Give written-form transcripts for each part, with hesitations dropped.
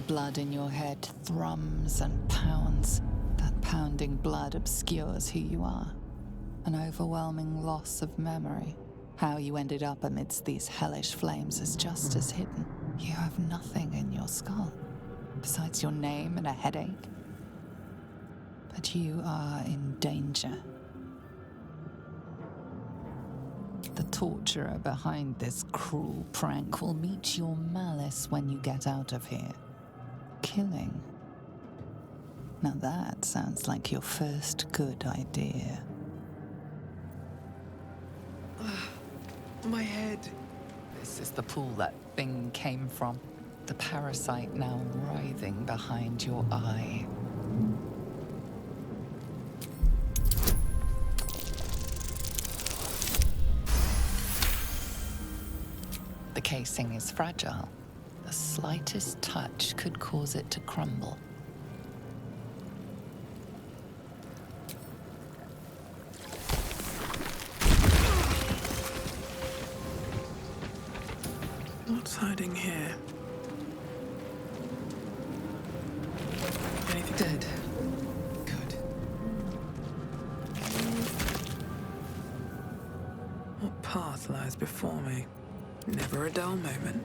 The blood in your head thrums and pounds. That pounding blood obscures who you are. An overwhelming loss of memory. How you ended up amidst these hellish flames is just as hidden. You have nothing in your skull, besides your name and a headache. But you are in danger. The torturer behind this cruel prank will meet your malice when you get out of here. Killing. Now that sounds like your first good idea. My head. This is the pool that thing came from. The parasite now writhing behind your eye. The casing is fragile. The slightest touch could cause it to crumble. What's hiding here? Anything dead? Good. What path lies before me? Never a dull moment.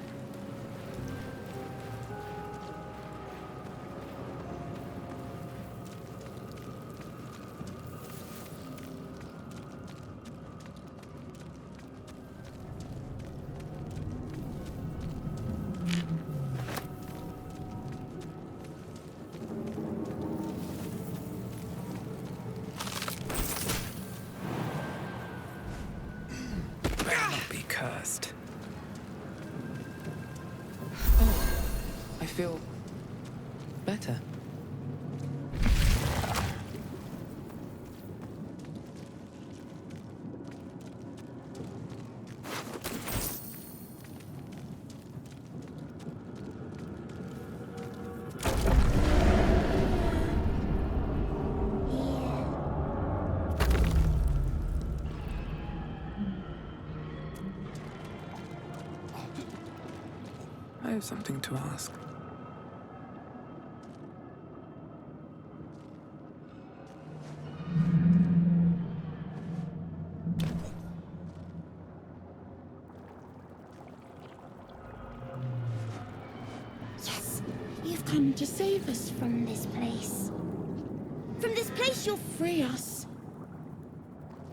Cursed. Oh, I feel better. I have something to ask. Yes, you've come to save us from this place. From this place you'll free us.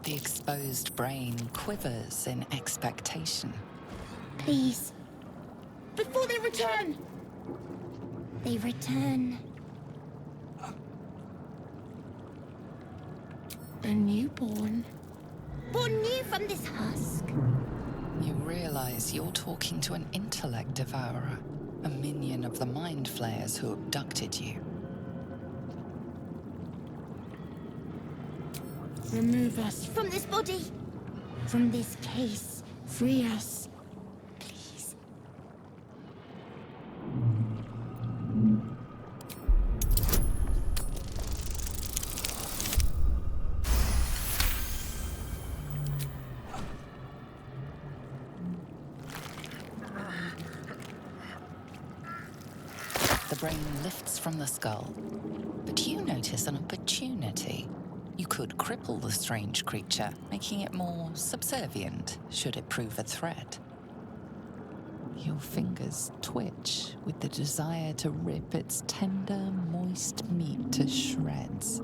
The exposed brain quivers in expectation. Please. Before they return! They return. A newborn. Born new from this husk. You realize you're talking to an intellect devourer, a minion of the mind flayers who abducted you. Remove us from this body. From this case. Free us. The brain lifts from the skull, but you notice an opportunity. You could cripple the strange creature, making it more subservient, should it prove a threat. Your fingers twitch with the desire to rip its tender, moist meat to shreds.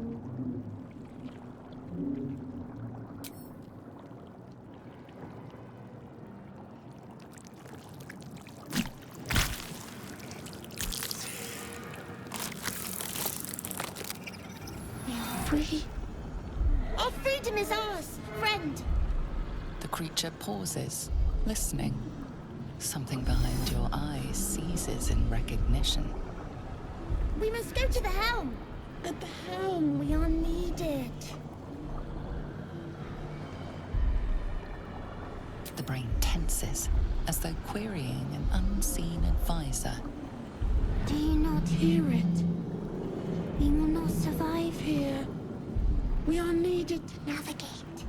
Free. Our freedom is ours, friend. The creature pauses, listening. Something behind your eyes seizes in recognition. We must go to the helm. At the helm, we are needed. The brain tenses, as though querying an unseen advisor. Do you not hear it? We will not survive here. We are needed to navigate.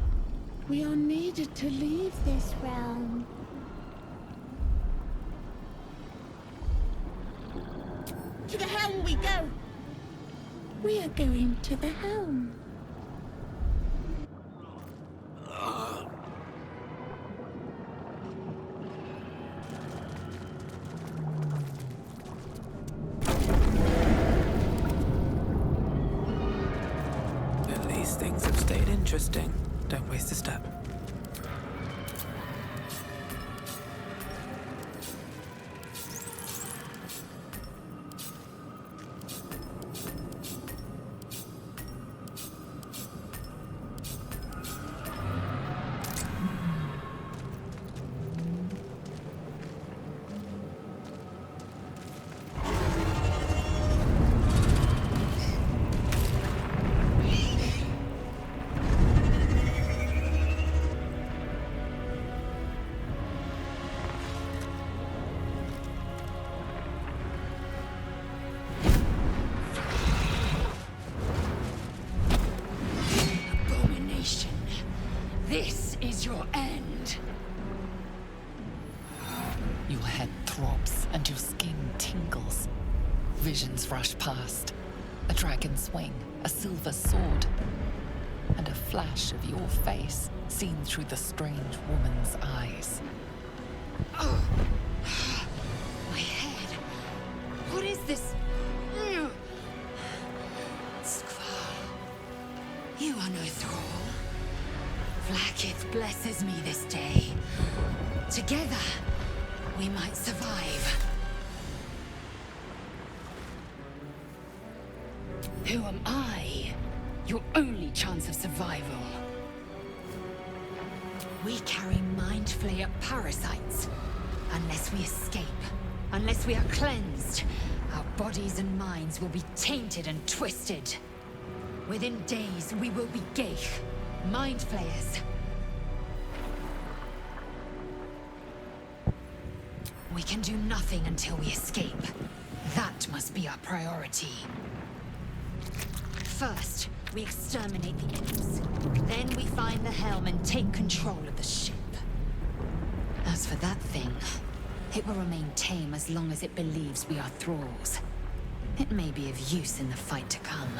We are needed to leave this realm. To the helm we go! We are going to the helm. At least things have stayed interesting. Don't waste a step. This is your end. Your head throbs and your skin tingles. Visions rush past. A dragon's wing, a silver sword, and a flash of your face seen through the strange woman's eyes. Oh, my head. What is this? Skvar, you are no thrall. Vlaakith blesses me this day. Together, we might survive. Who am I? Your only chance of survival. We carry mind flayer parasites. Unless we escape, unless we are cleansed, our bodies and minds will be tainted and twisted. Within days, we will be Geich, mind flayers. We can do nothing until we escape. That must be our priority. First, we exterminate the imps. Then we find the helm and take control of the ship. As for that thing, it will remain tame as long as it believes we are thralls. It may be of use in the fight to come.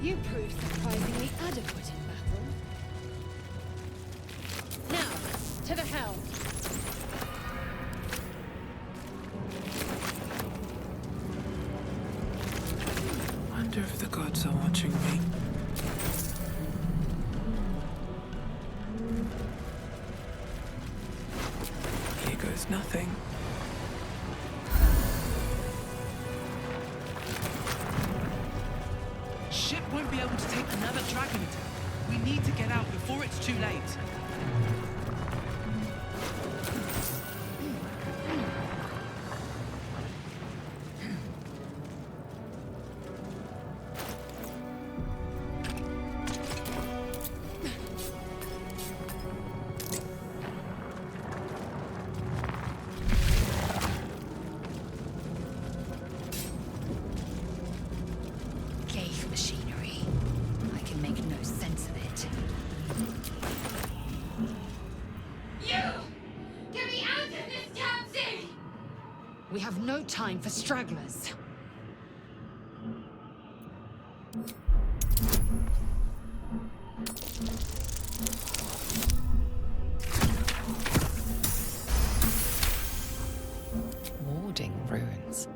You proved surprisingly adequate in battle. Now, to the helm. Wonder if the gods are watching me. Here goes nothing. Ship won't be able to take another dragon attack. We need to get out before it's too late. Machinery. I can make no sense of it. You! Get me out of this damn thing! We have no time for stragglers. Warding runes.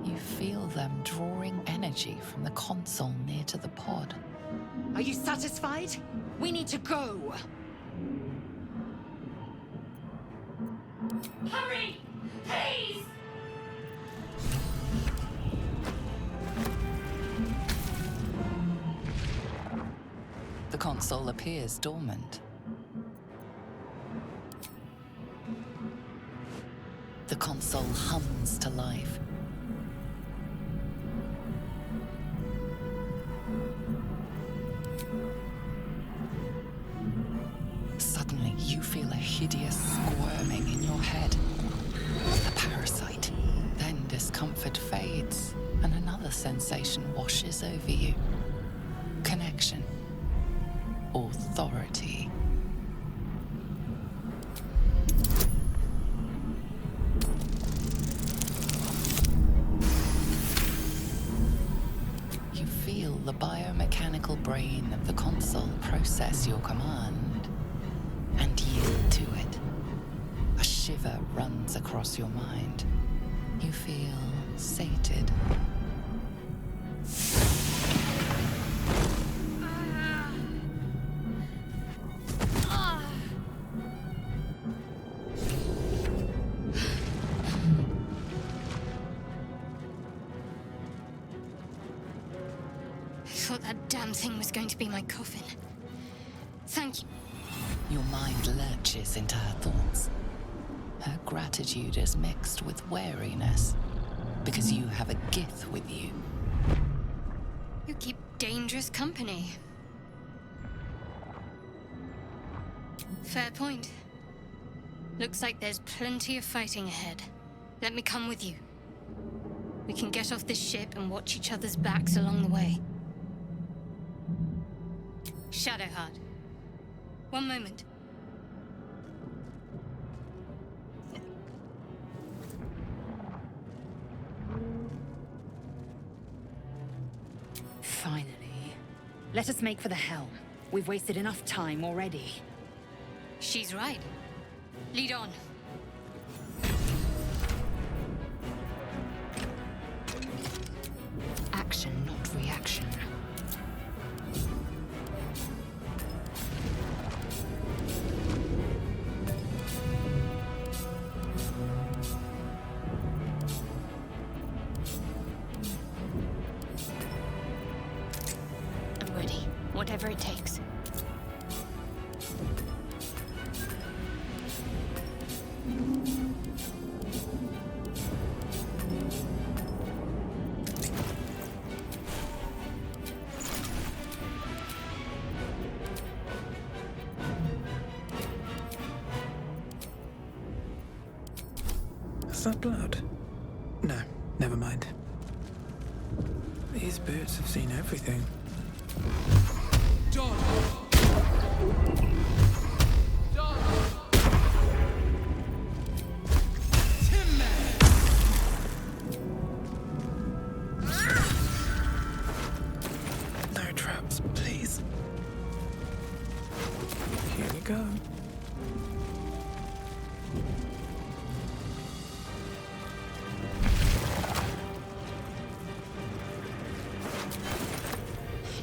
You feel them drawing energy from the console near to the pod. Are you satisfied? We need to go. Hurry! Please! The console appears dormant. The console hums to life. Suddenly, you feel a hideous squirming in your head. The parasite. Then discomfort fades, and another sensation washes over you. Connection. Authority. You feel the biomechanical brain of the console process your command and yield to it. A shiver runs across your mind. You feel sated. I thought that damn thing was going to be my coffin. Thank you. Your mind lurches into her thoughts. Her gratitude is mixed with wariness, because you have a Gith with you. You keep dangerous company. Fair point. Looks like there's plenty of fighting ahead. Let me come with you. We can get off this ship and watch each other's backs along the way. Shadowheart. One moment. Finally. Let us make for the helm. We've wasted enough time already. She's right. Lead on. Action, not reaction. I'm ready. Whatever it takes. Is that blood? No, never mind. These boots have seen everything. John! John! Tim Man! No traps, please. Here we go.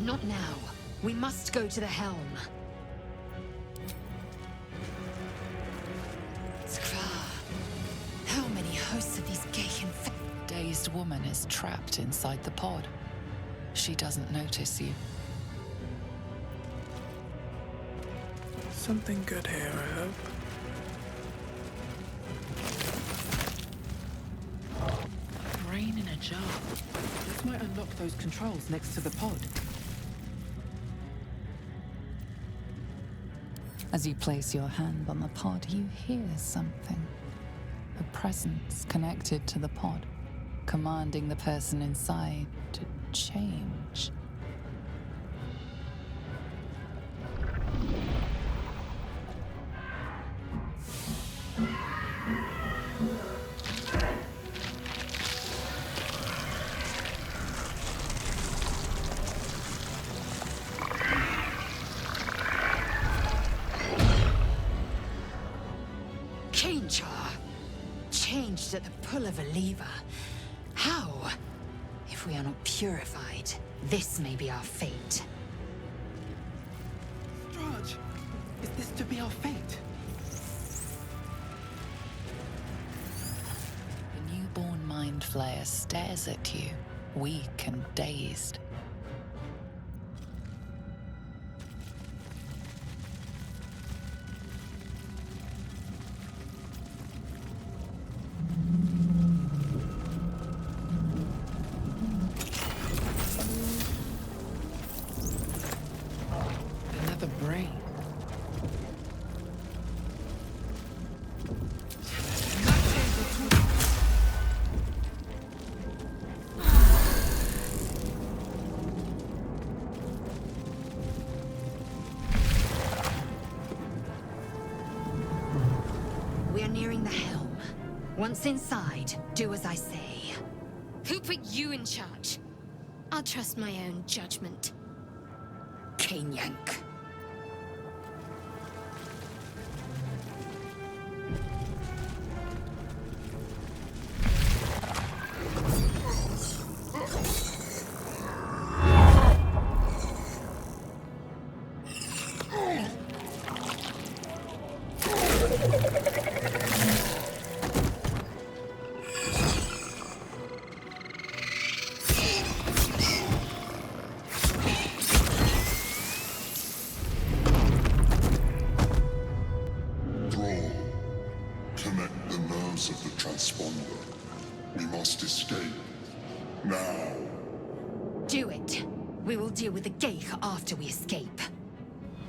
Not now. We must go to the helm. Skra. How many hosts of these gay Dazed woman is trapped inside the pod. She doesn't notice you. Something good here, I hope. Brain in a jar. This might unlock those controls next to the pod. As you place your hand on the pod, you hear something. A presence connected to the pod, commanding the person inside to change. change her. Changed at the pull of a lever. How? If we are not purified, this may be our fate. Raj, is this to be our fate? mind flayer stares at you, weak and dazed. Another brain. We're nearing the helm. Once inside, do as I say. Who put you in charge? I'll trust my own judgment. Yank. Of the transponder. We must escape. Now. Do it. We will deal with the Geich after we escape.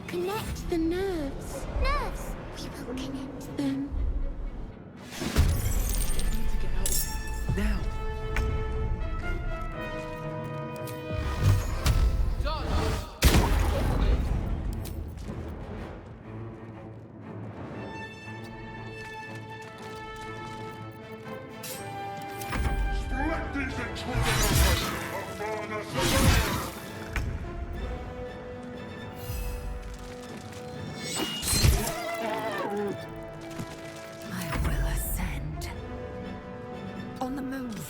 Connect the nerves. Nerves! We will connect them. We need to get out of here. Now. I will ascend. On the move.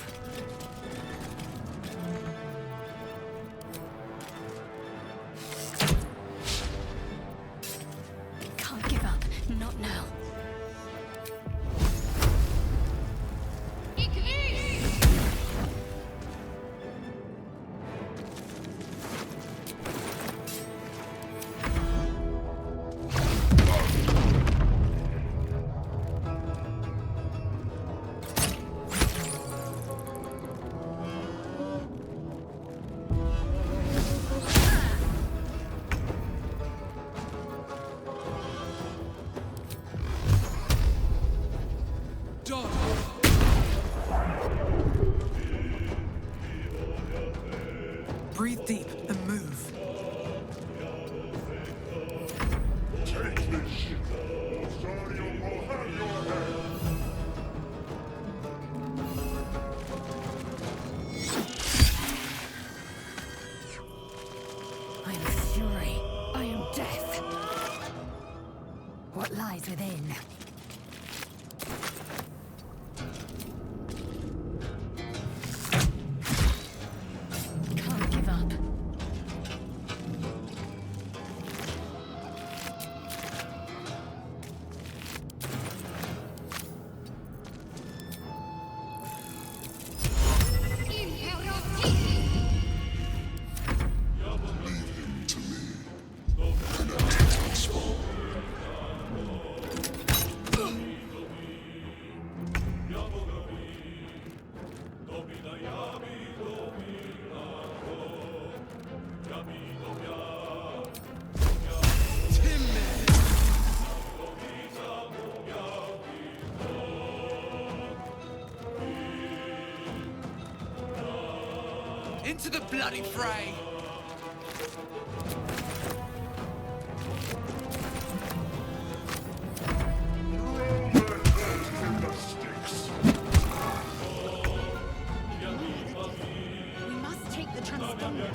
Can't give up. Not now. Breathe deep and move. Take this ship. Zariel will have your head. I am fury. I am death. What lies within? Can't give up. Leave him to me. Connect the transponder. Into the bloody fray! We must take the transponder.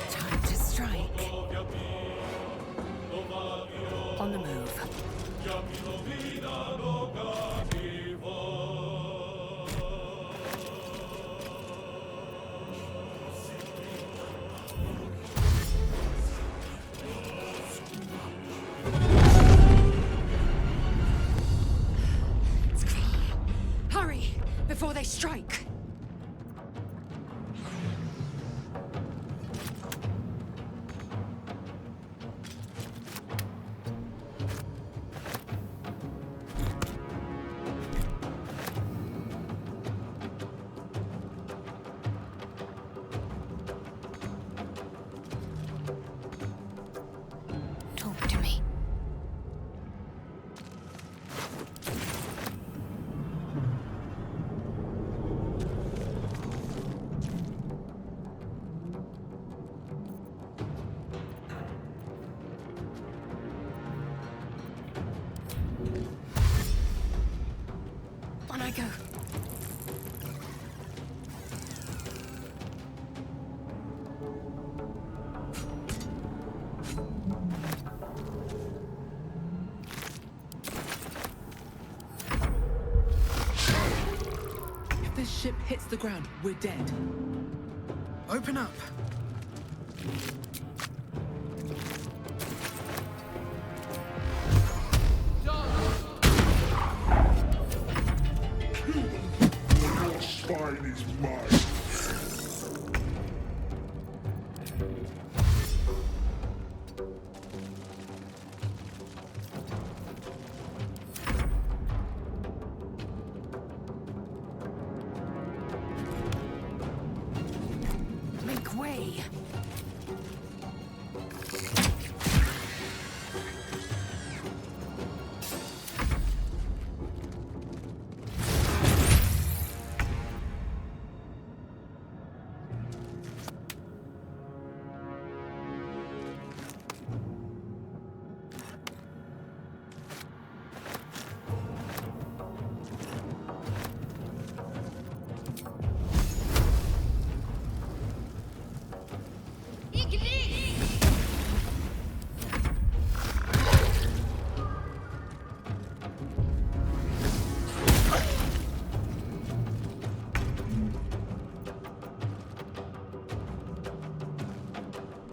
Time to strike. On the move. before they strike. Talk to me. On I go. If this ship hits the ground, we're dead. Open up. Your spine is mine. Make way!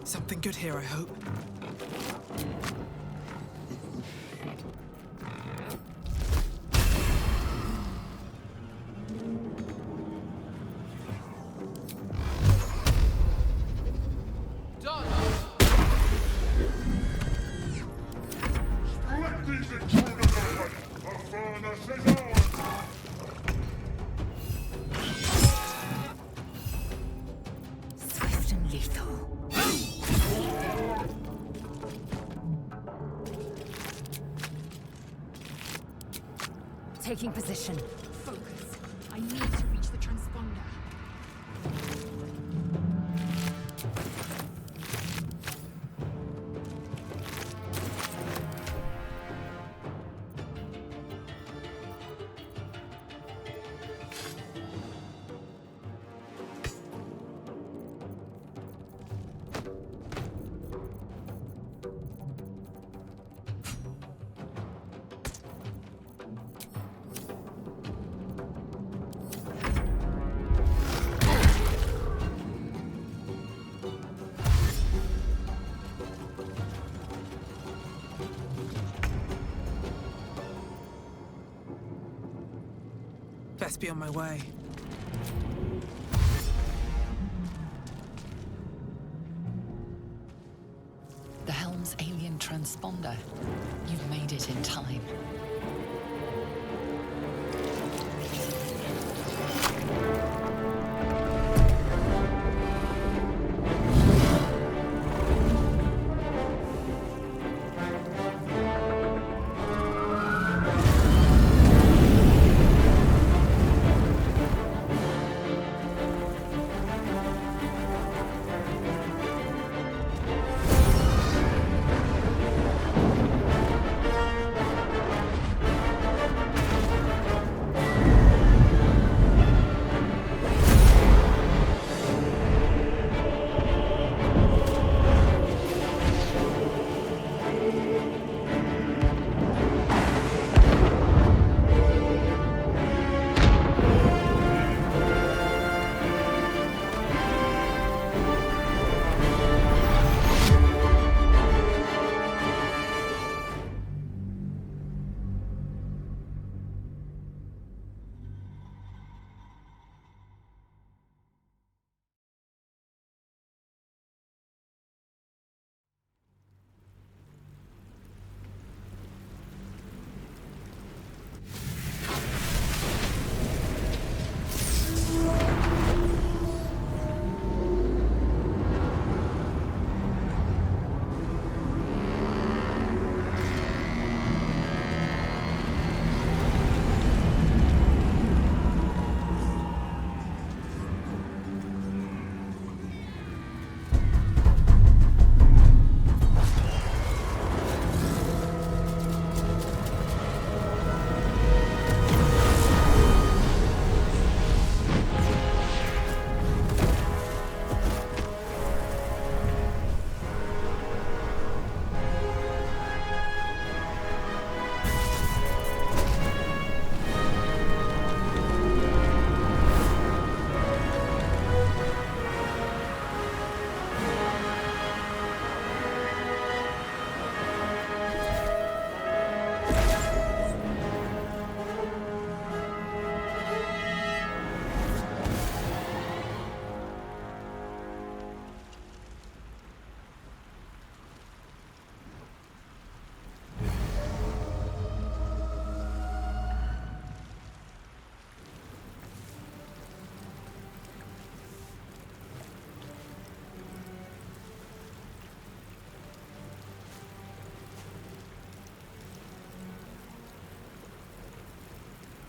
Something good here, I hope. Let these intruders away. The furnace is ours. Swift and lethal. Taking position. Focus. I need to reach the transponder. Best be on my way. The Helm's alien transponder. You've made it in time.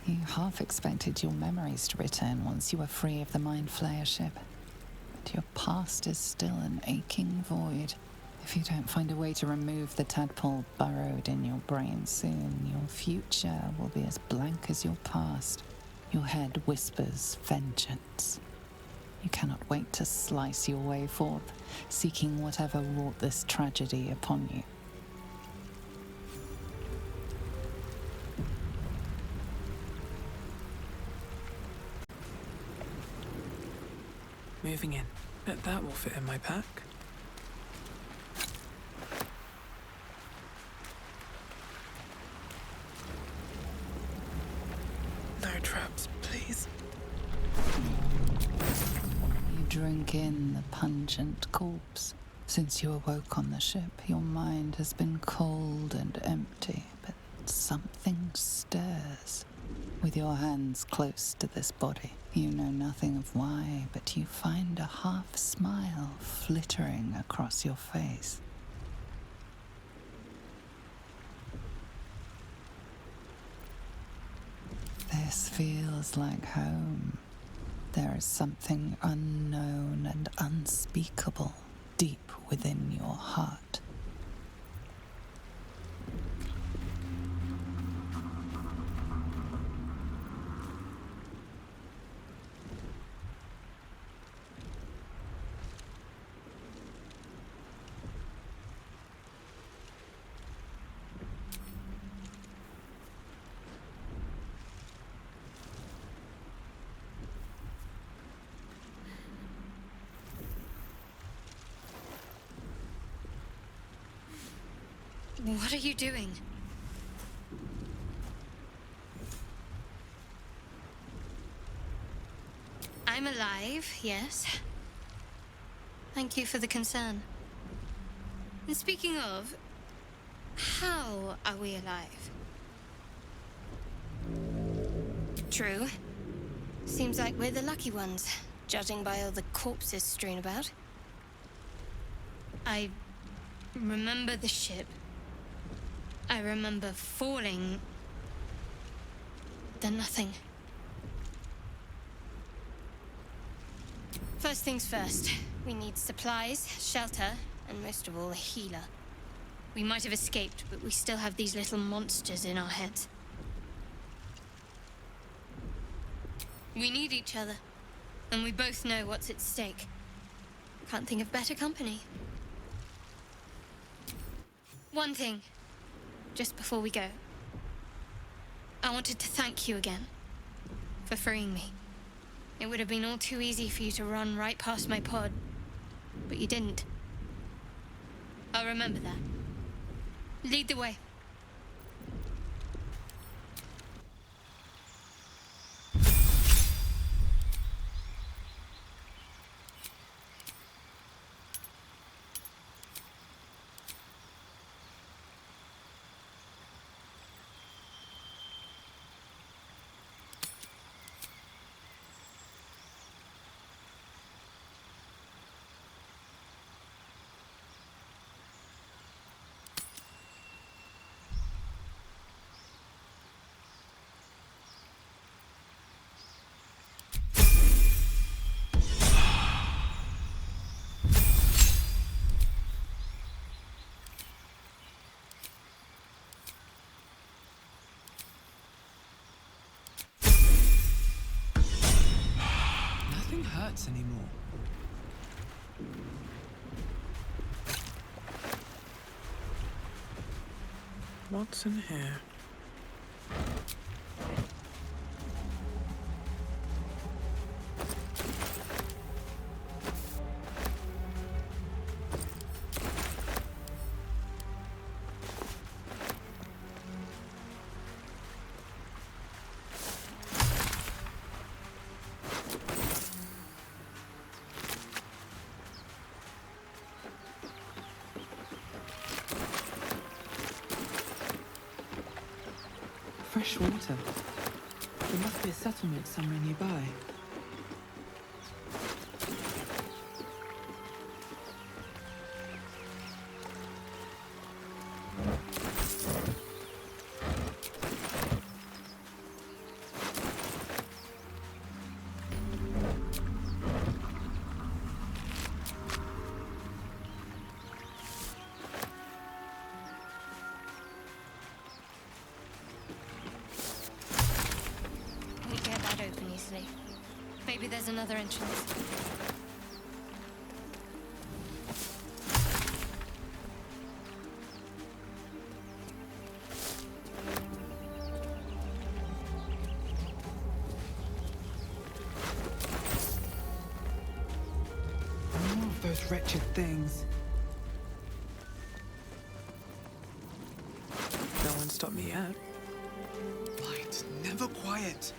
You half expected your memories to return once you were free of the Mind Flayer ship. But your past is still an aching void. If you don't find a way to remove the tadpole burrowed in your brain soon, your future will be as blank as your past. Your head whispers vengeance. You cannot wait to slice your way forth, seeking whatever wrought this tragedy upon you. Moving in. Bet that will fit in my pack. No traps, please. You drink in the pungent corpse. Since you awoke on the ship, your mind has been cold and empty, but something stirs. With your hands close to this body, you know nothing of why, but you find a half smile flittering across your face. This feels like home. There is something unknown and unspeakable deep within your heart. What are you doing? I'm alive, yes. Thank you for the concern. And speaking of, how are we alive? True. Seems like we're the lucky ones, judging by all the corpses strewn about. I remember the ship. I remember falling. Then nothing. First things first. We need supplies, shelter, and most of all, a healer. We might have escaped, but we still have these little monsters in our heads. We need each other, and we both know what's at stake. Can't think of better company. One thing. Just before we go, I wanted to thank you again for freeing me. It would have been all too easy for you to run right past my pod, but you didn't. I'll remember that. Lead the way. Nothing hurts anymore. What's in here? Fresh water. There must be a settlement somewhere nearby. that open easily. Maybe there's another entrance. More of those wretched things. No one stopped me yet. Light, never quiet.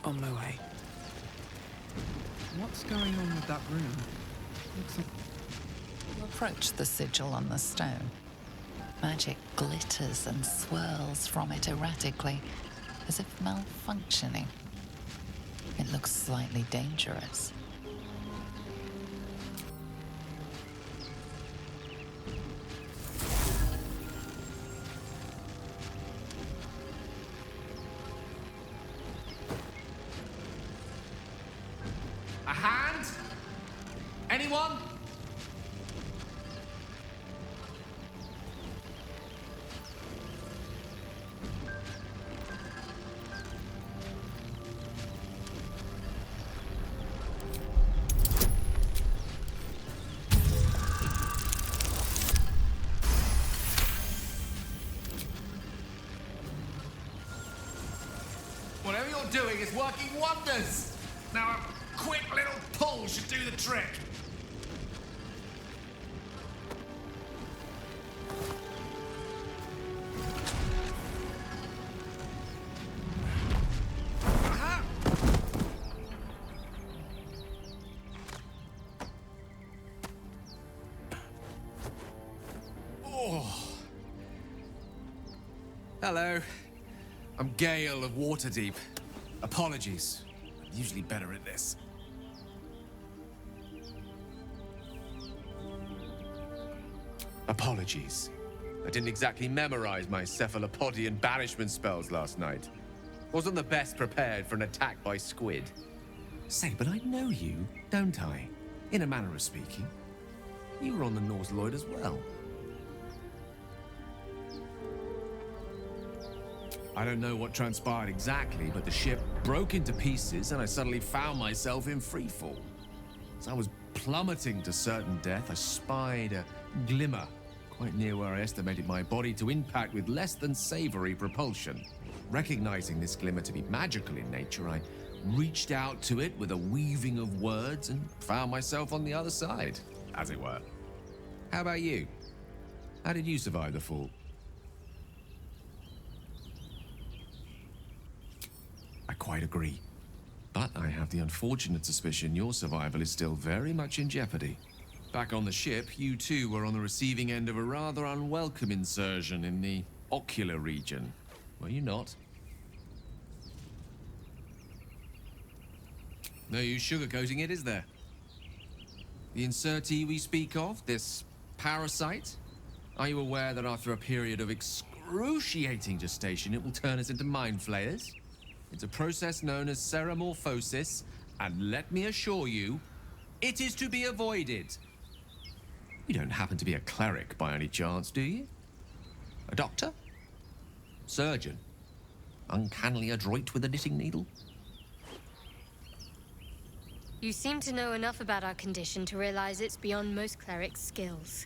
On my way. What's going on with that room? Looks like... You approach the sigil on the stone. Magic glitters and swirls from it erratically, as if malfunctioning. It looks slightly dangerous. A hand? Anyone? Whatever you're doing is working wonders. Now a quick little pull should do the trick. Aha! Oh. Hello. I'm Gale of Waterdeep. Apologies. I'm usually better at this. Apologies. I didn't exactly memorize my cephalopodian banishment spells last night. Wasn't the best prepared for an attack by squid. Say, but I know you, don't I? In a manner of speaking. You were on the Norse Lloyd as well. I don't know what transpired exactly, but the ship broke into pieces and I suddenly found myself in freefall. As I was plummeting to certain death, I spied a glimmer quite near where I estimated my body to impact with less than savory propulsion. Recognizing this glimmer to be magical in nature, I reached out to it with a weaving of words and found myself on the other side, as it were. How about you? How did you survive the fall? I quite agree. But I have the unfortunate suspicion your survival is still very much in jeopardy. Back on the ship, you too were on the receiving end of a rather unwelcome insertion in the ocular region. Were you not? No use sugarcoating it, is there? The insertee we speak of, this parasite? Are you aware that after a period of excruciating gestation, it will turn us into mind flayers? It's a process known as ceramorphosis, and let me assure you, it is to be avoided. You don't happen to be a cleric by any chance, do you? A doctor? Surgeon? Uncannily adroit with a knitting needle? You seem to know enough about our condition to realize it's beyond most clerics' skills.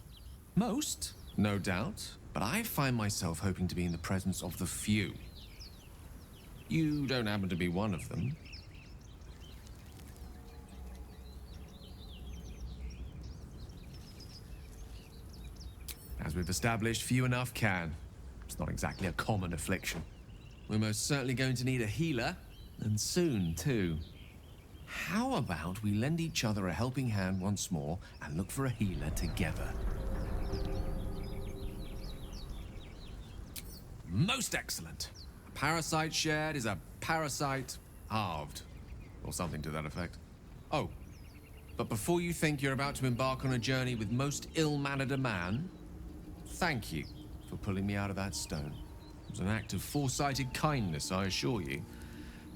Most, no doubt, but I find myself hoping to be in the presence of the few. You don't happen to be one of them. As we've established, few enough can. It's not exactly a common affliction. We're most certainly going to need a healer, and soon, too. How about we lend each other a helping hand once more and look for a healer together? Most excellent. A parasite shared is a parasite halved, or something to that effect. Oh, but before you think you're about to embark on a journey with most ill-mannered a man, thank you for pulling me out of that stone. It was an act of foresighted kindness, I assure you.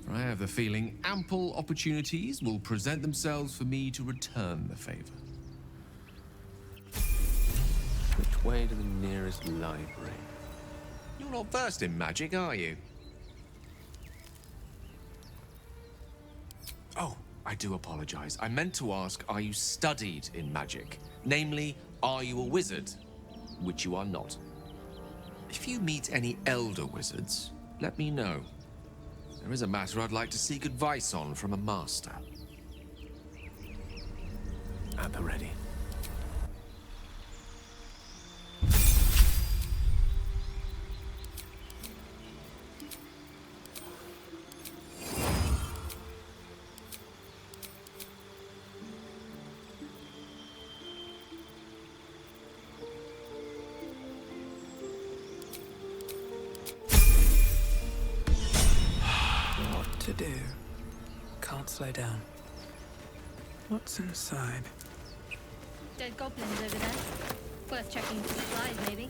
For I have the feeling ample opportunities will present themselves for me to return the favor. Which way to the nearest library? You're not versed in magic, are you? Oh, I do apologize. I meant to ask, are you studied in magic? Namely, are you a wizard? Which you are not. If you meet any elder wizards, let me know. There is a matter I'd like to seek advice on from a master. At the ready. To do. Can't slow down. What's inside? Dead goblins over there. Worth checking for supplies, maybe.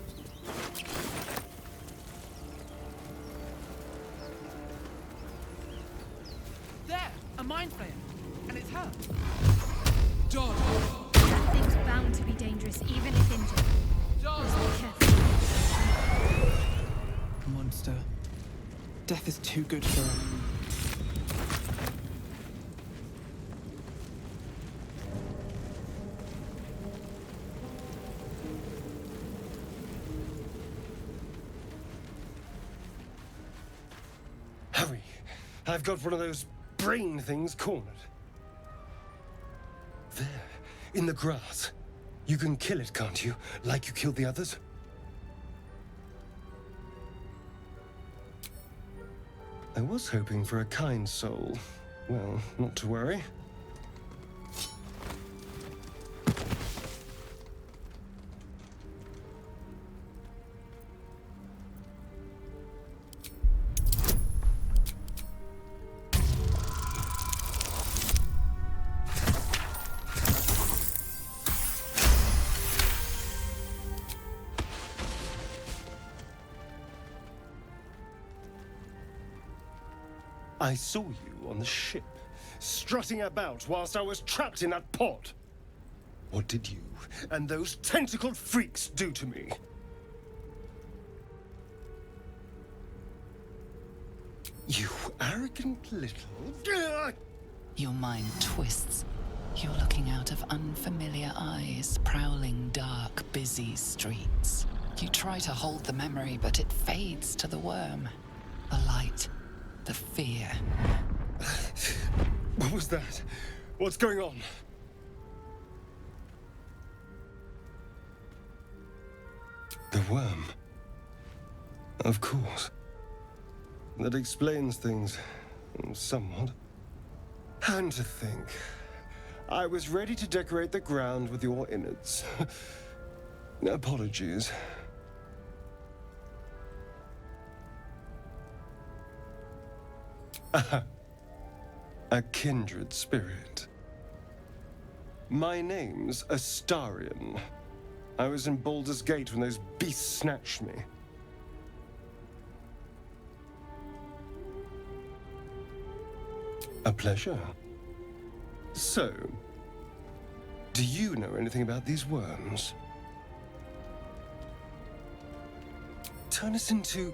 There! A mind flayer! And it's her! That thing's bound to be dangerous, even if injured. Just be careful. Monster. Death is too good for her. Hurry! I've got one of those brain things cornered. There, in the grass. You can kill it, can't you? Like you killed the others? I was hoping for a kind soul. Well, not to worry. I saw you on the ship, strutting about whilst I was trapped in that pod. What did you and those tentacled freaks do to me? You arrogant little... Your mind twists. You're looking out of unfamiliar eyes, prowling dark, busy streets. You try to hold the memory, but it fades to the worm. The light. The fear. What was that? What's going on? The worm. Of course. That explains things. Somewhat. And to think, I was ready to decorate the ground with your innards. Apologies. A kindred spirit. My name's Astarion. I was in Baldur's Gate when those beasts snatched me. A pleasure. So, do you know anything about these worms? Turn us into...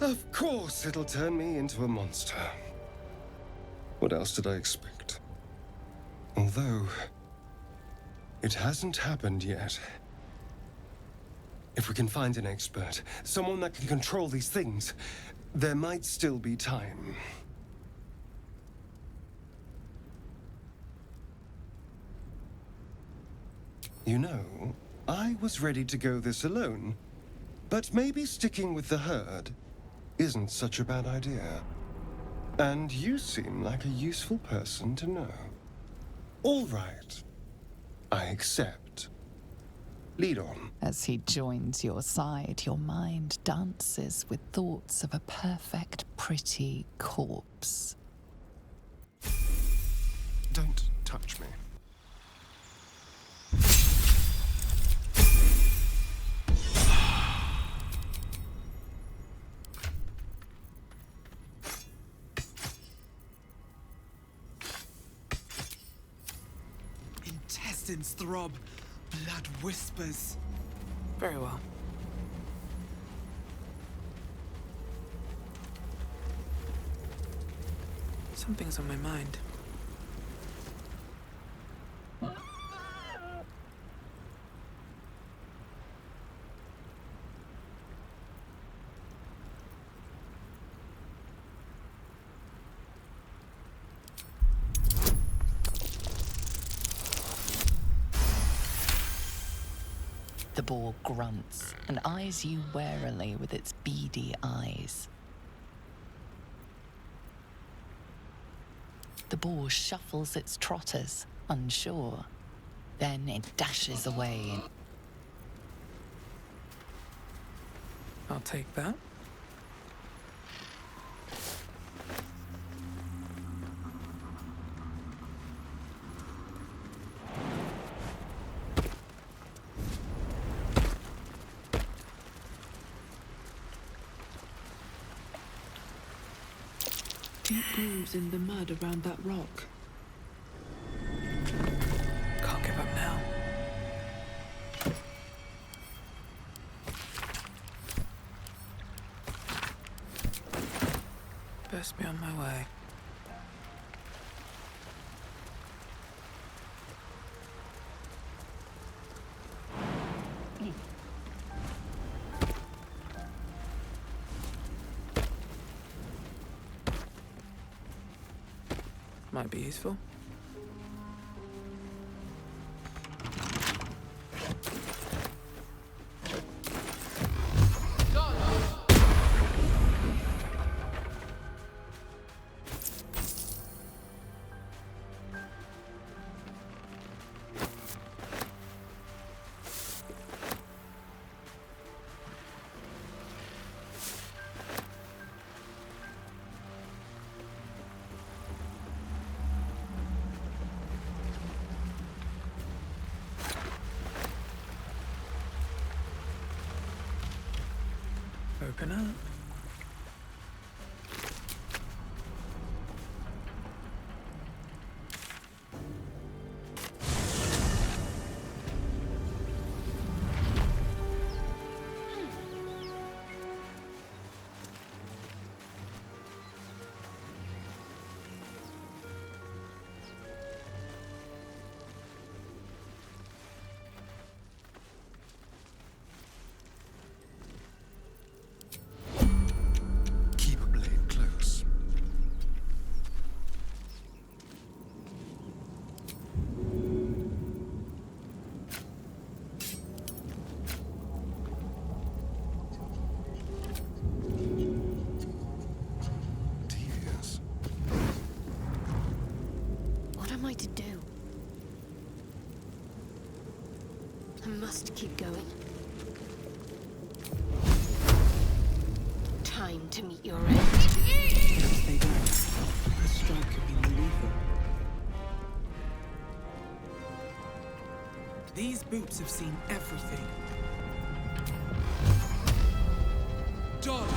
Of course it'll turn me into a monster. What else did I expect? Although, it hasn't happened yet. If we can find an expert, someone that can control these things, there might still be time. You know, I was ready to go this alone, but maybe sticking with the herd isn't such a bad idea. And you seem like a useful person to know. All right. I accept. Lead on. As he joins your side, your mind dances with thoughts of a perfect, pretty corpse. Don't touch me. Intestines throb, blood whispers. Very well. Something's on my mind. The boar grunts and eyes you warily with its beady eyes. The boar shuffles its trotters, unsure. Then it dashes away. I'll take that. Deep grooves in the mud around that rock. Can't give up now. Best be on my way. Might be useful. Open up. To do. I must keep going. Time to meet your end. Once they go, the strike could be more lethal. These boots have seen everything. John!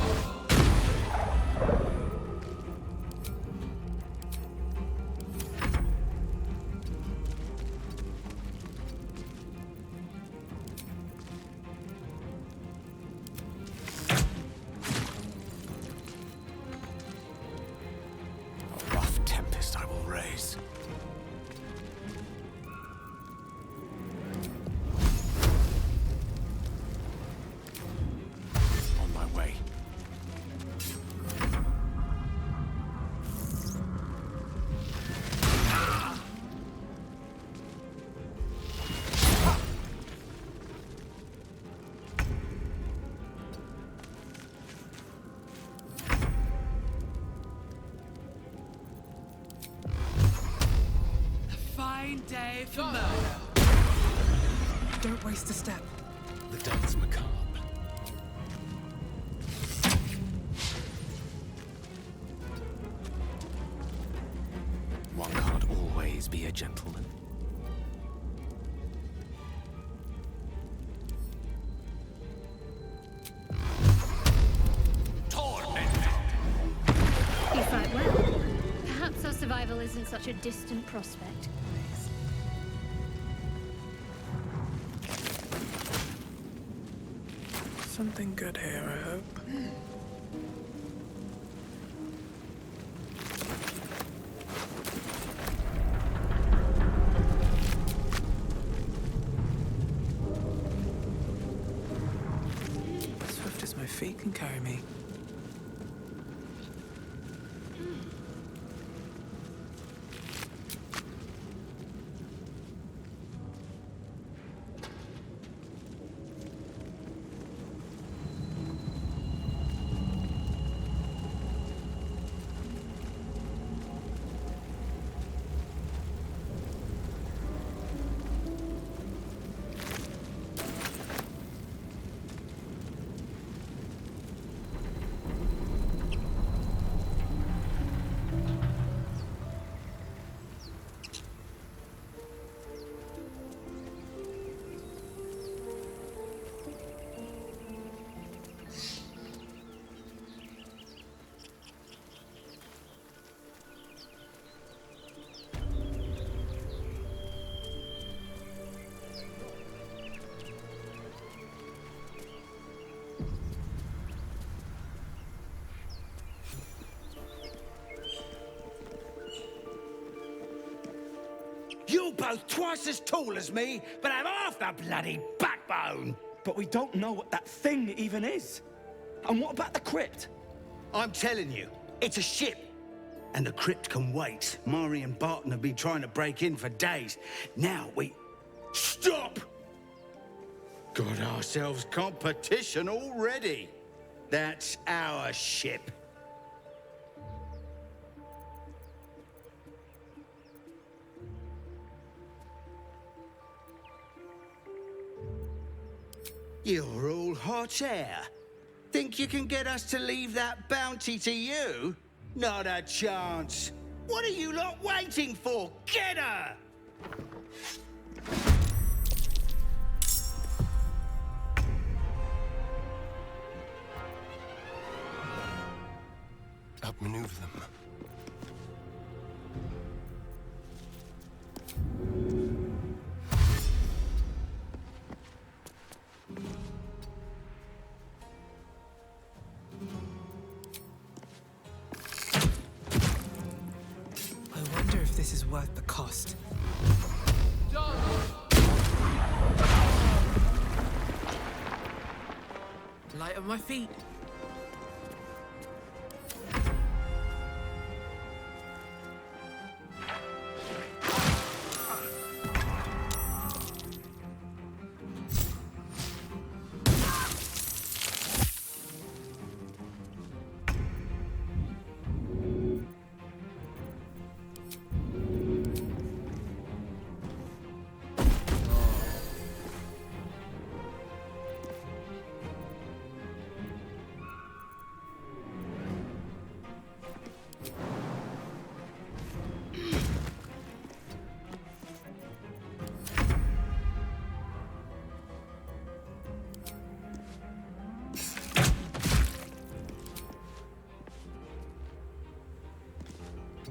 fine day for murder. Don't waste a step. The dance macabre. One can't always be a gentleman. You fight well. Perhaps our survival isn't such a distant prospect. Something good here, I hope. Swift as my feet can carry me. You're both twice as tall as me, but have half the bloody backbone! But we don't know what that thing even is. And what about the crypt? I'm telling you, it's a ship. And the crypt can wait. Mari and Barton have been trying to break in for days. Now we... Stop! Got ourselves competition already. That's our ship. You're all hot air. Think you can get us to leave that bounty to you? Not a chance. What are you lot waiting for? Get her! Outmaneuver them. I wonder if this is worth the cost. Light on my feet.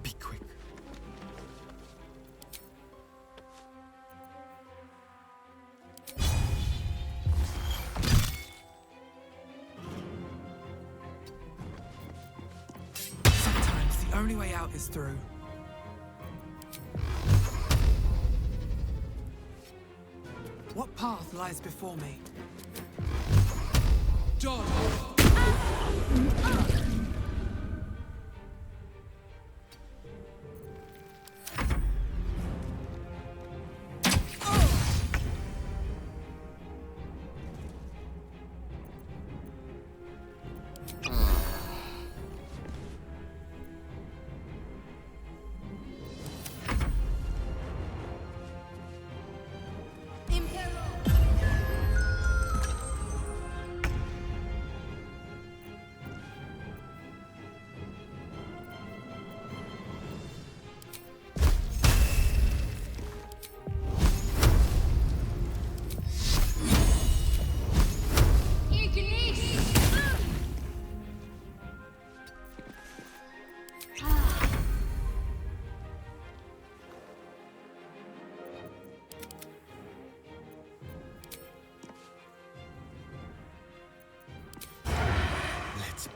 Be quick. Sometimes the only way out is through. What path lies before me? John!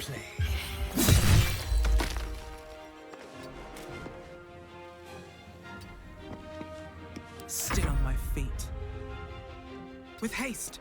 play. Still on my feet. With haste.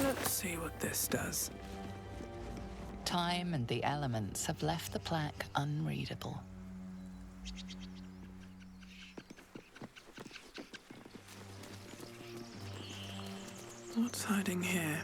Let's see what this does. Time and the elements have left the plaque unreadable. What's hiding here?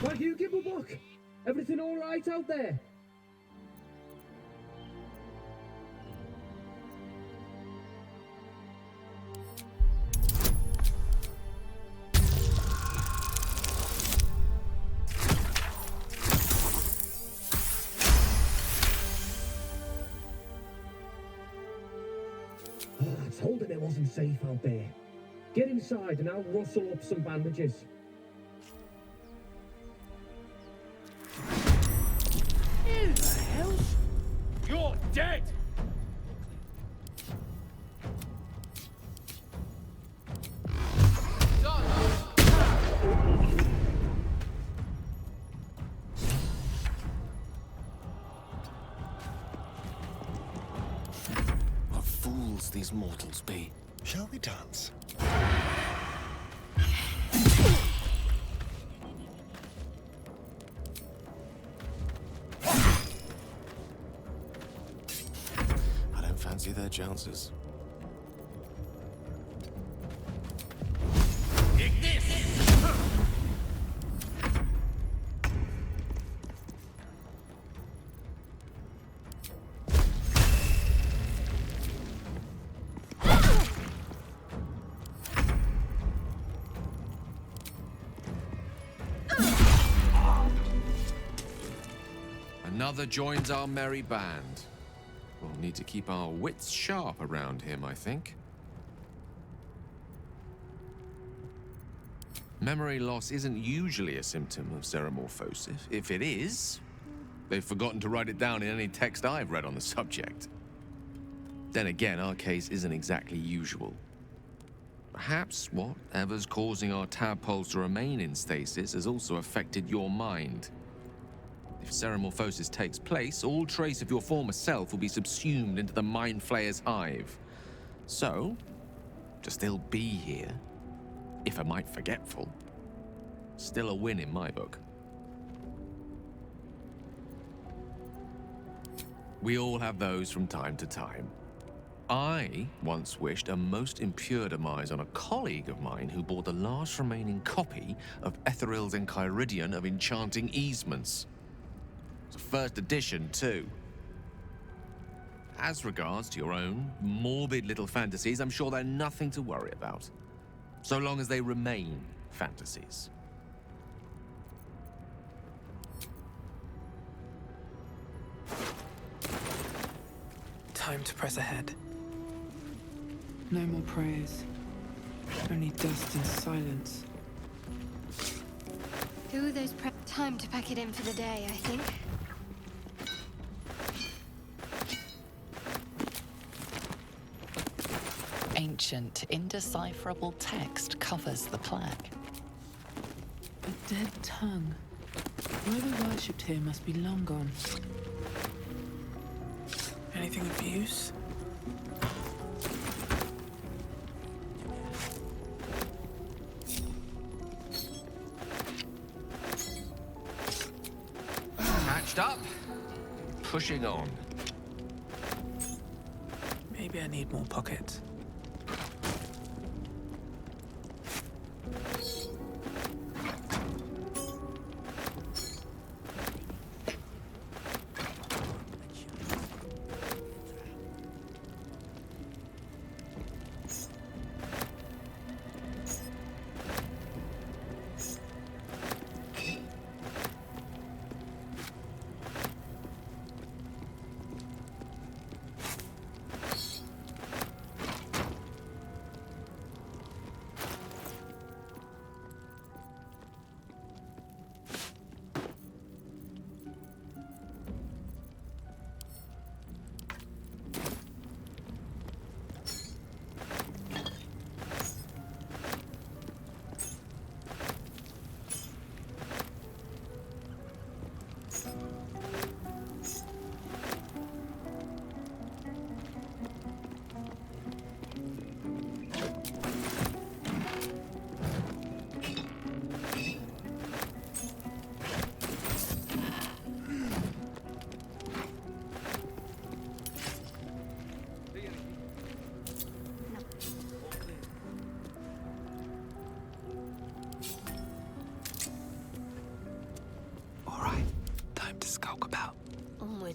Why'd you give a book? Everything all right out there? I told him it wasn't safe out there. Get inside and I'll rustle up some bandages. You're dead! What fools these mortals be. Shall we dance? Fancy their chances. Another joins our merry band. We'll need to keep our wits sharp around him, I think. Memory loss isn't usually a symptom of xenomorphosis. If it is, they've forgotten to write it down in any text I've read on the subject. Then again, our case isn't exactly usual. Perhaps whatever's causing our tadpoles to remain in stasis has also affected your mind. If xenomorphosis takes place, all trace of your former self will be subsumed into the Mind Flayer's hive. So, to still be here, if a mite forgetful, still a win in my book. We all have those from time to time. I once wished a most impure demise on a colleague of mine who bought the last remaining copy of Etheril's Enchiridion of Enchanting Easements. It's a first edition, too. As regards to your own morbid little fantasies, I'm sure they're nothing to worry about. So long as they remain fantasies. Time to press ahead. No more prayers. Only dust and silence. Do those time to pack it in for the day, I think. Ancient, indecipherable text covers the plaque. A dead tongue. Whoever worshipped here must be long gone. Anything of use? Patched up. Pushing on. Maybe I need more pockets.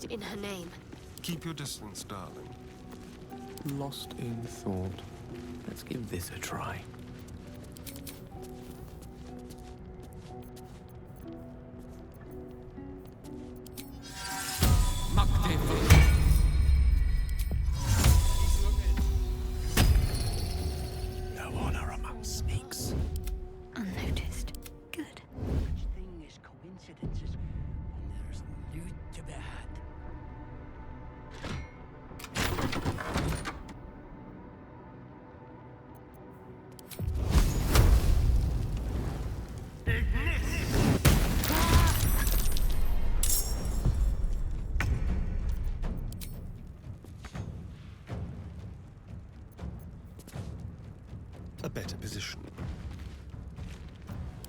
In her name. Keep your distance, darling. Lost in thought. Let's give this a try. No honor among sneaks. Unnoticed. Good. Such thing as coincidences when there's loot to be had. A better position.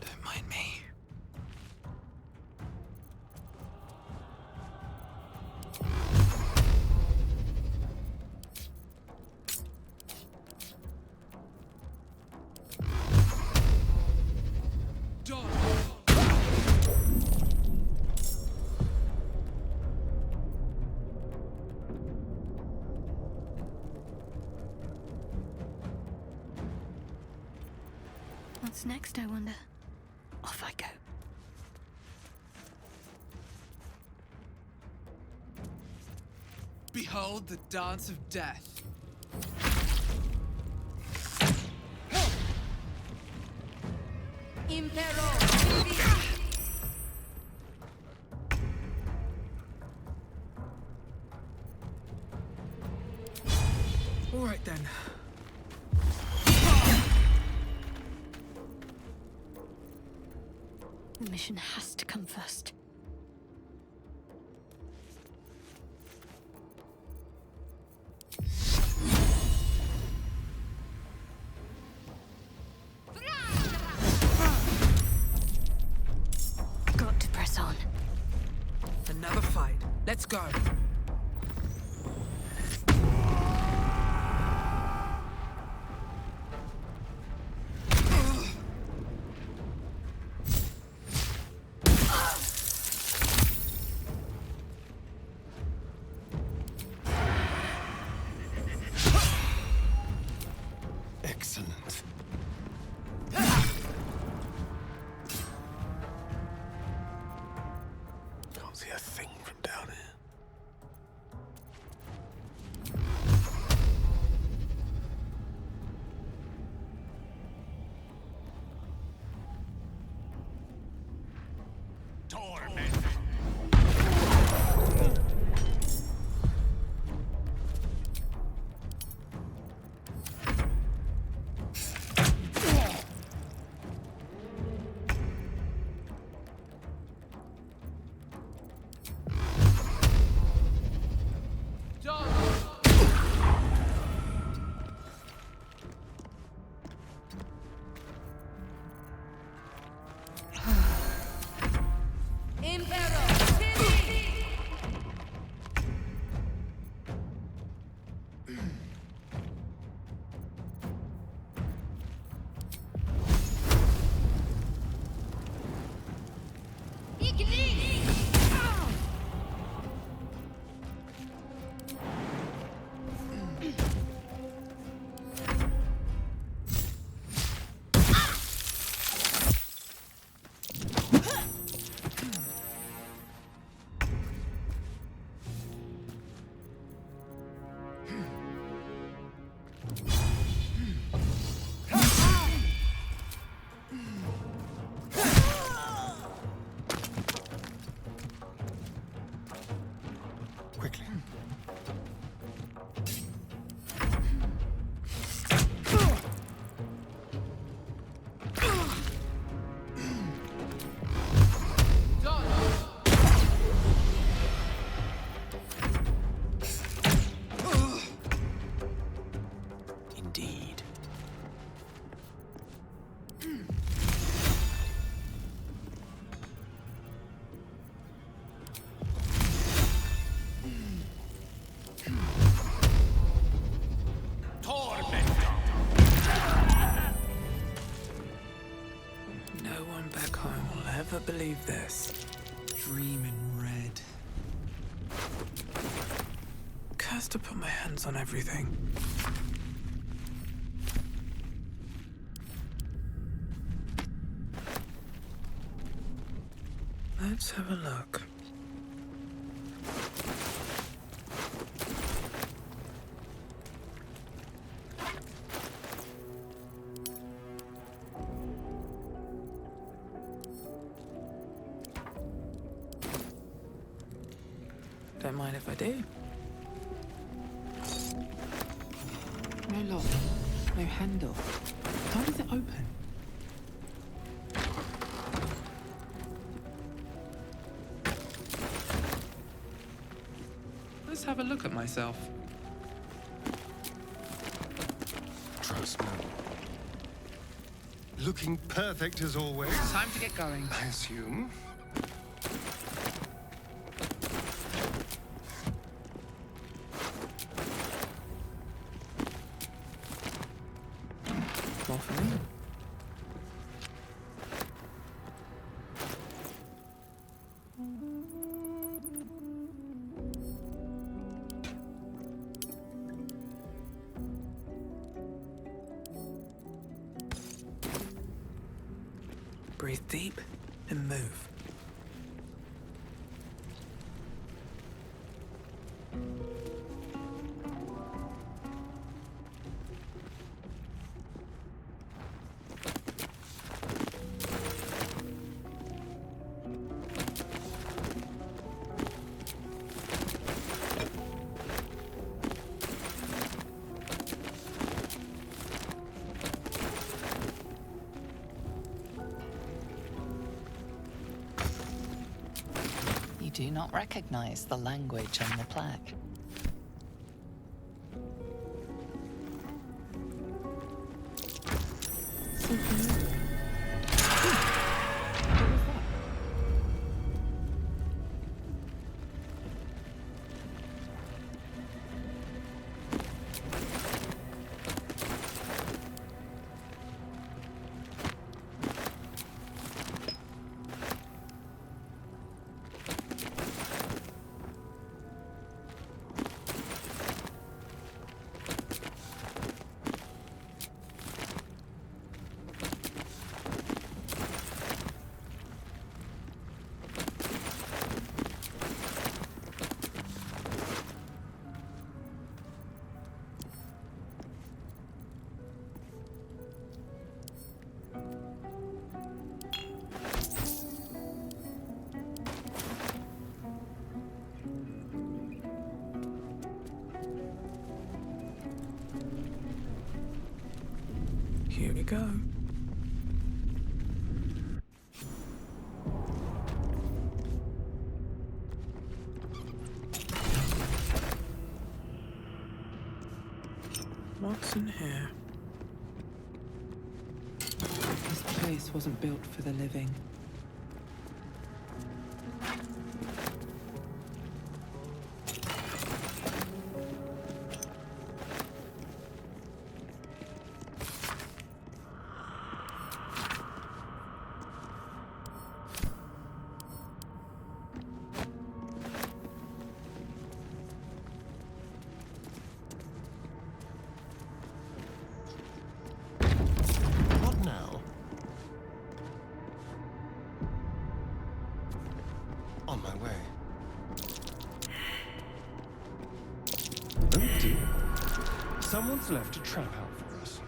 Don't mind me. What's next, I wonder? Off I go. Behold the dance of death. All right then. The mission has to come first. Got to press on. Another fight. Let's go. Excellent. Can't see a thing from down here. save this. Dream in red. Cursed to put my hands on everything. Let's have a look. Don't mind if I do. No lock, no handle. How does it open? Let's have a look at myself. Trust me. Looking perfect as always. Time to get going. I assume. More for me. Breathe deep and move. You do not recognize the language on the plaque. Here we go. What's in here? This place wasn't built for the living. On my way. Oh dear. Someone's left a trap out for us.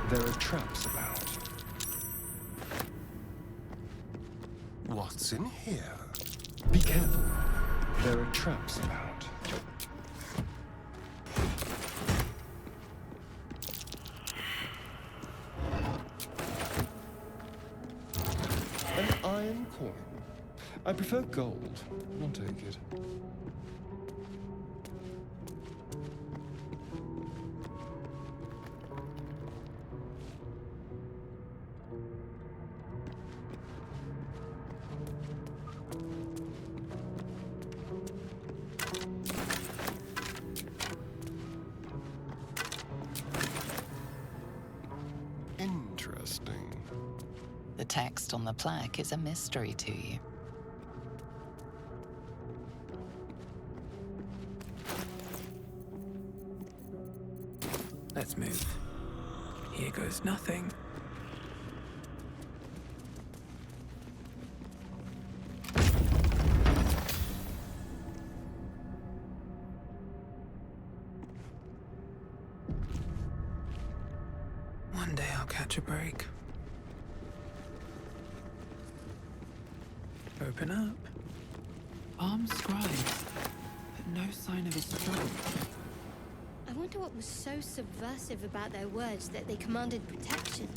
There are traps about. What's in here? Be careful. There are traps about. iron coin. I prefer gold. I'll take it. Interesting. The text on the plaque is a mystery to you. Let's move. Here goes nothing. One day I'll catch a break. Open up. Armed scribes, but no sign of his struggle. I wonder what was so subversive about their words that they commanded protection.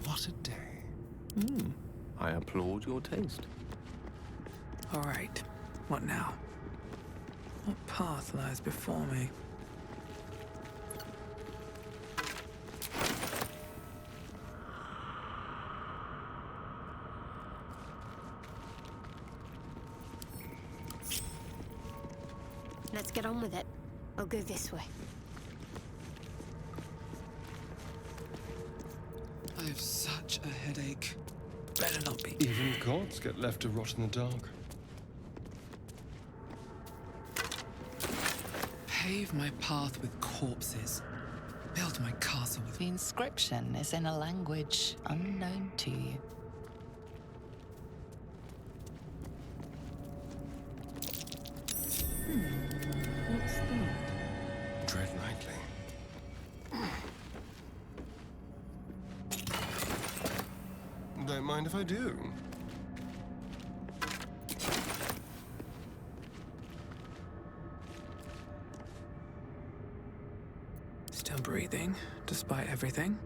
What a day. I applaud your taste. All right. What now? What path lies before me? Let's get on with it. I'll go this way. I have such a headache. Better not be. Even gods get left to rot in the dark. Pave my path with corpses. Build my castle with... The inscription is in a language unknown to you. What's that? Tread lightly. Don't mind if I do. Still breathing, despite everything.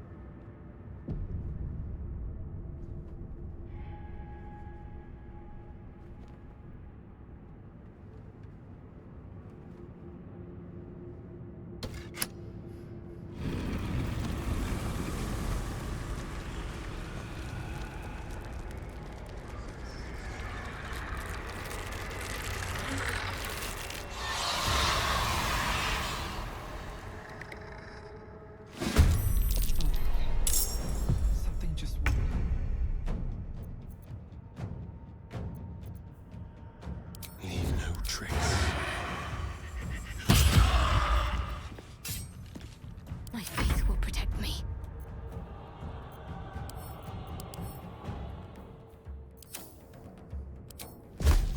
Something just... Leave no trace. My faith will protect me.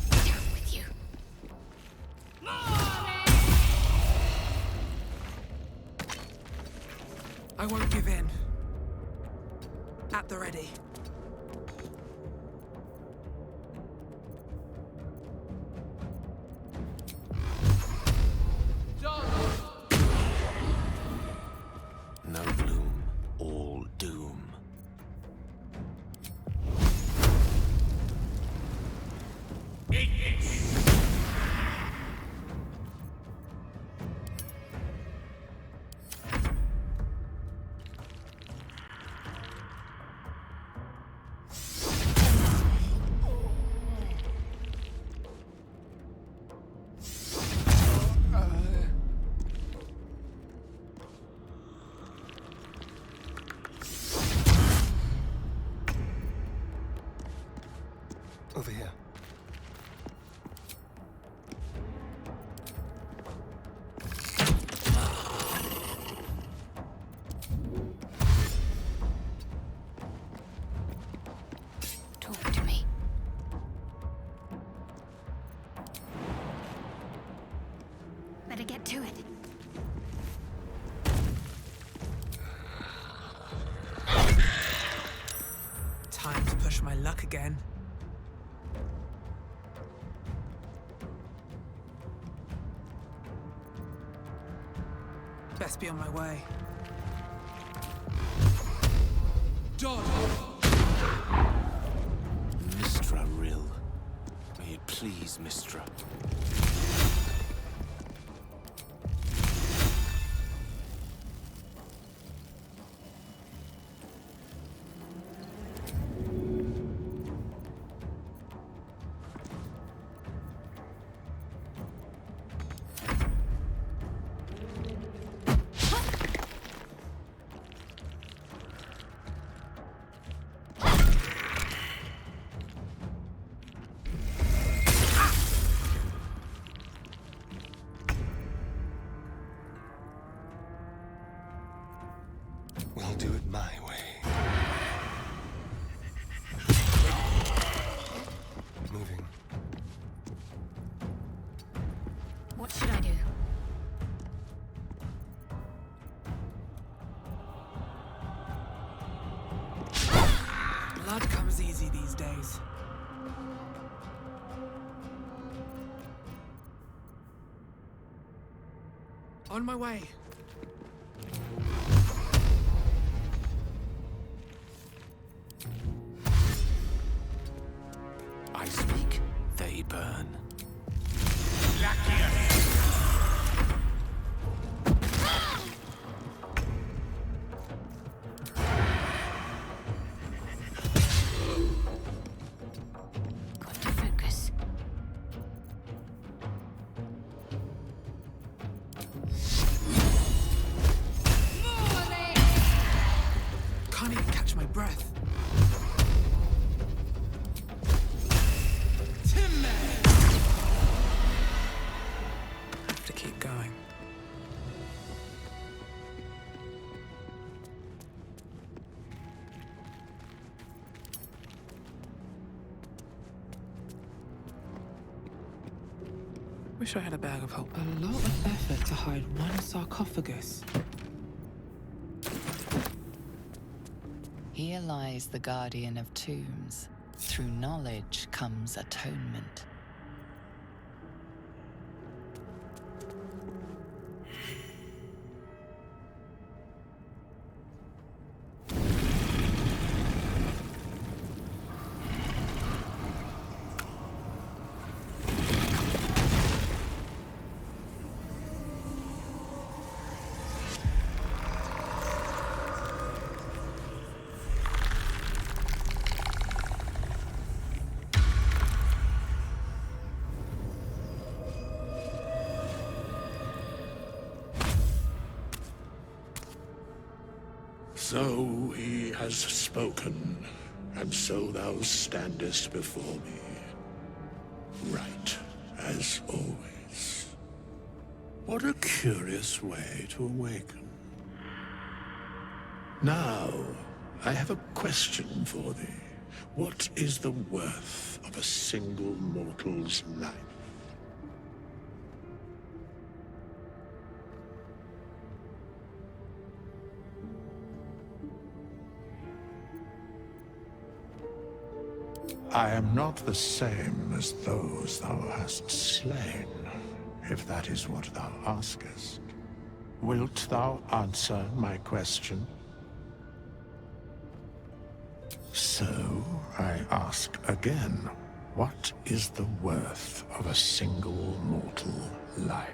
Down with you. I won't give in. At the ready. No bloom, all doom. Over here. Talk to me. Better get to it. Time to push my luck again. Best be on my way. dodge! Mistra Rill. May it please, Mistra. We'll do it my way. Moving. What should I do? Blood comes easy these days. On my way. I speak, they burn. Got to focus. Can't even catch my breath. Have to keep going. Wish I had a bag of hope. A lot of effort to hide one sarcophagus. Here lies the guardian of tombs. Through knowledge comes atonement. So he has spoken, and so thou standest before me. Right, as always. What a curious way to awaken. Now, I have a question for thee. What is the worth of a single mortal's life? I am not the same as those thou hast slain, if that is what thou askest. Wilt thou answer my question? So, I ask again, what is the worth of a single mortal life?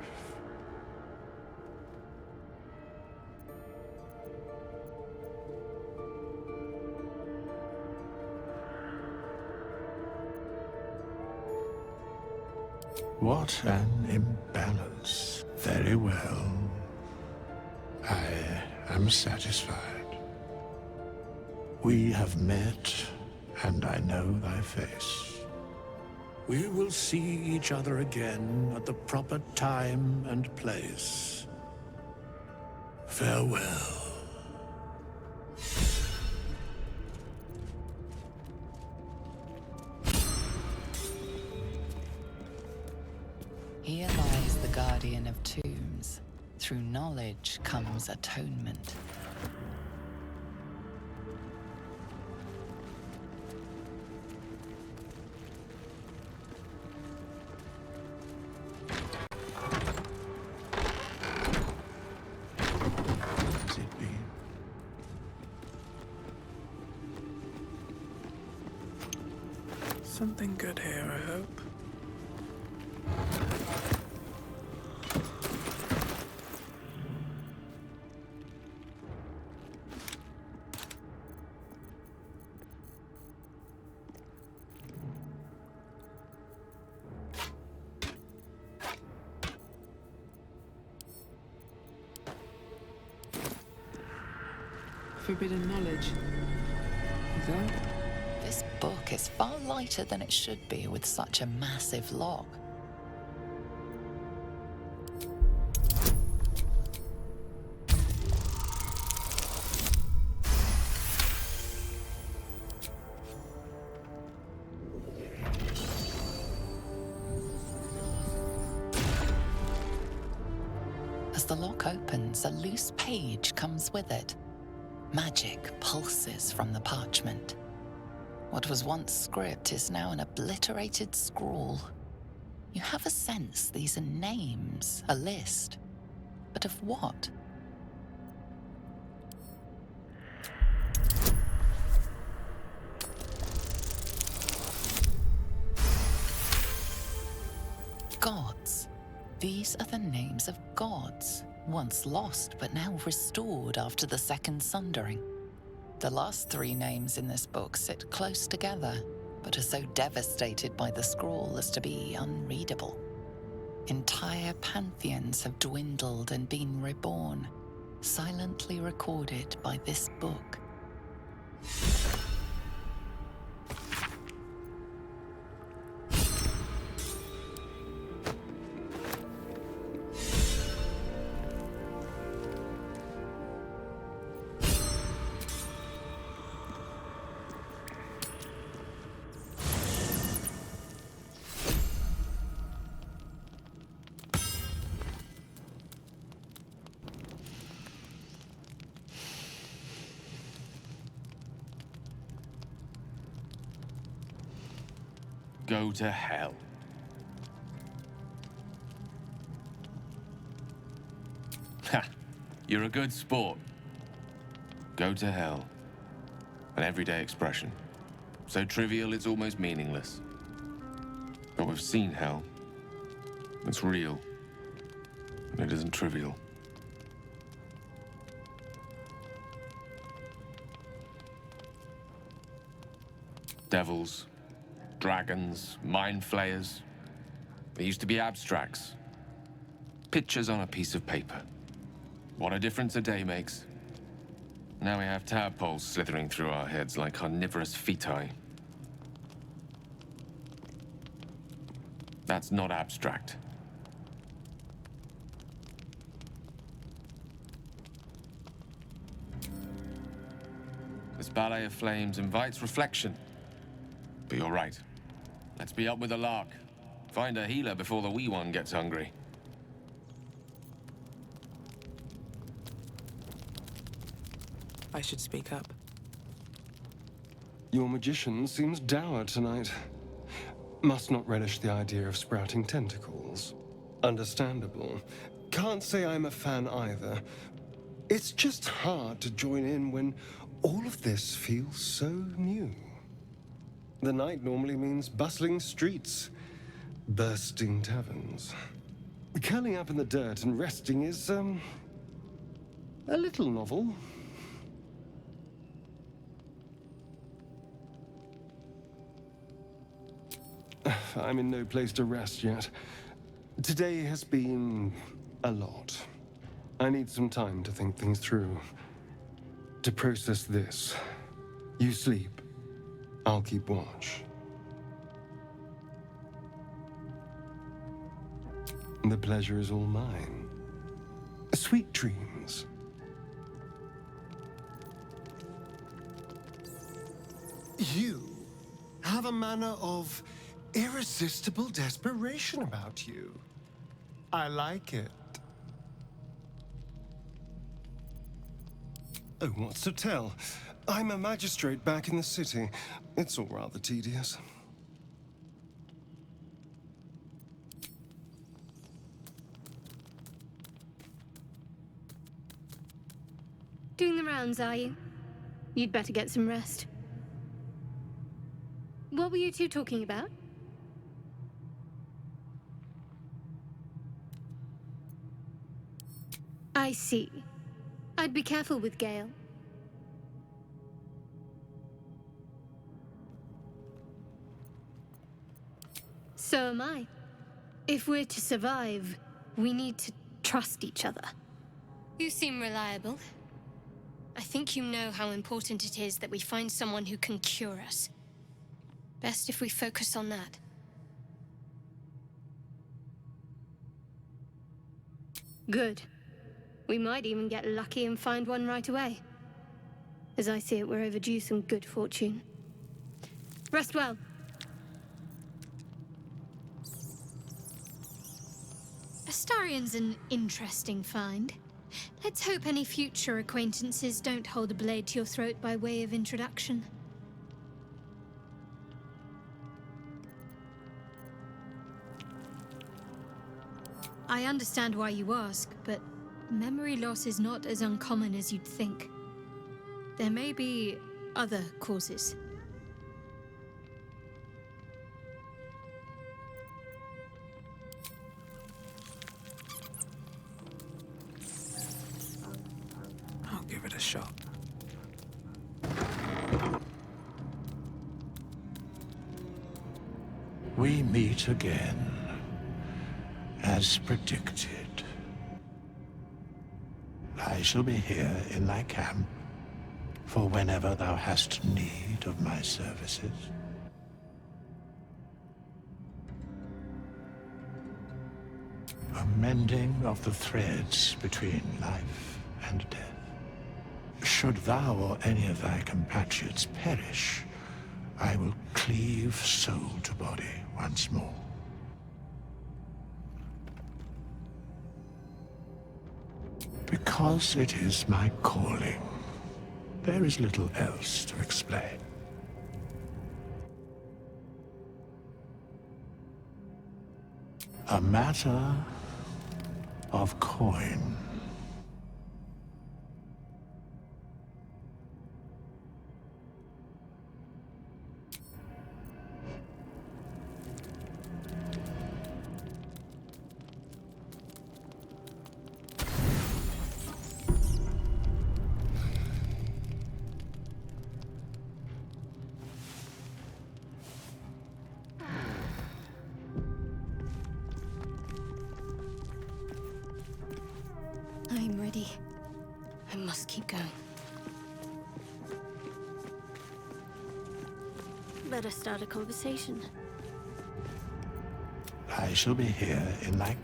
What an imbalance. Very well. I am satisfied. We have met, and I know thy face. We will see each other again at the proper time and place. Farewell. Here lies the guardian of tombs. Through knowledge comes atonement. Something good here, I hope. Forbidden knowledge. That? This book is far lighter than it should be with such a massive log. As the lock opens, a loose page comes with it. Magic pulses from the parchment. What was once script is now an obliterated scrawl. You have a sense these are names, a list. But of what? Gods. These are the names of gods, once lost but now restored after the Second Sundering. The last three names in this book sit close together, but are so devastated by the scrawl as to be unreadable. Entire pantheons have dwindled and been reborn, silently recorded by this book. Go to hell. Ha! You're a good sport. Go to hell. An everyday expression. So trivial it's almost meaningless. But we've seen hell. It's real. And it isn't trivial. Devils. Dragons, mind flayers. They used to be abstracts. Pictures on a piece of paper. What a difference a day makes. Now we have tadpoles slithering through our heads like carnivorous feti. That's not abstract. This ballet of flames invites reflection. But you're right. Let's be up with the lark. Find a healer before the wee one gets hungry. I should speak up. Your magician seems dour tonight. Must not relish the idea of sprouting tentacles. Understandable. Can't say I'm a fan either. It's just hard to join in when all of this feels so new. The night normally means bustling streets, bursting taverns. Curling up in the dirt and resting is, a little novel. I'm in no place to rest yet. Today has been a lot. I need some time to think things through. To process this. You sleep. I'll keep watch. The pleasure is all mine. Sweet dreams. You have a manner of irresistible desperation about you. I like it. Oh, what's to tell? I'm a magistrate back in the city. It's all rather tedious. Doing the rounds, are you? You'd better get some rest. What were you two talking about? I see. I'd be careful with Gale. So am I. If we're to survive, we need to trust each other. You seem reliable. I think you know how important it is that we find someone who can cure us. Best if we focus on that. Good. We might even get lucky and find one right away. As I see it, we're overdue some good fortune. Rest well. Astarion's an interesting find. Let's hope any future acquaintances don't hold a blade to your throat by way of introduction. I understand why you ask, but memory loss is not as uncommon as you'd think. There may be other causes. I'll give it a shot. We meet again, as predicted. I shall be here in thy camp for whenever thou hast need of my services. A mending of the threads between life and death. Should thou or any of thy compatriots perish, I will cleave soul to body once more. Because it is my calling, there is little else to explain. A matter of coin. I'm ready. I must keep going. Better start a conversation. I shall be here in thy...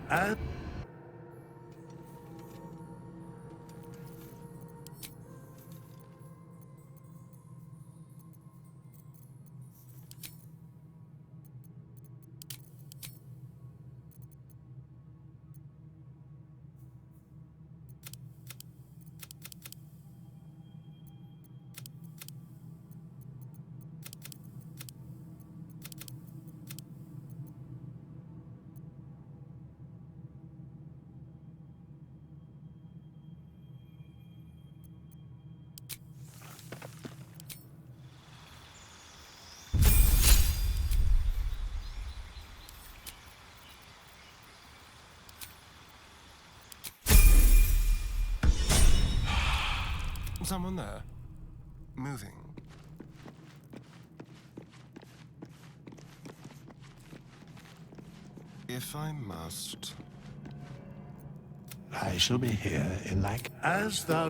Someone there? Moving. If I must... I shall be here in thy... As thou...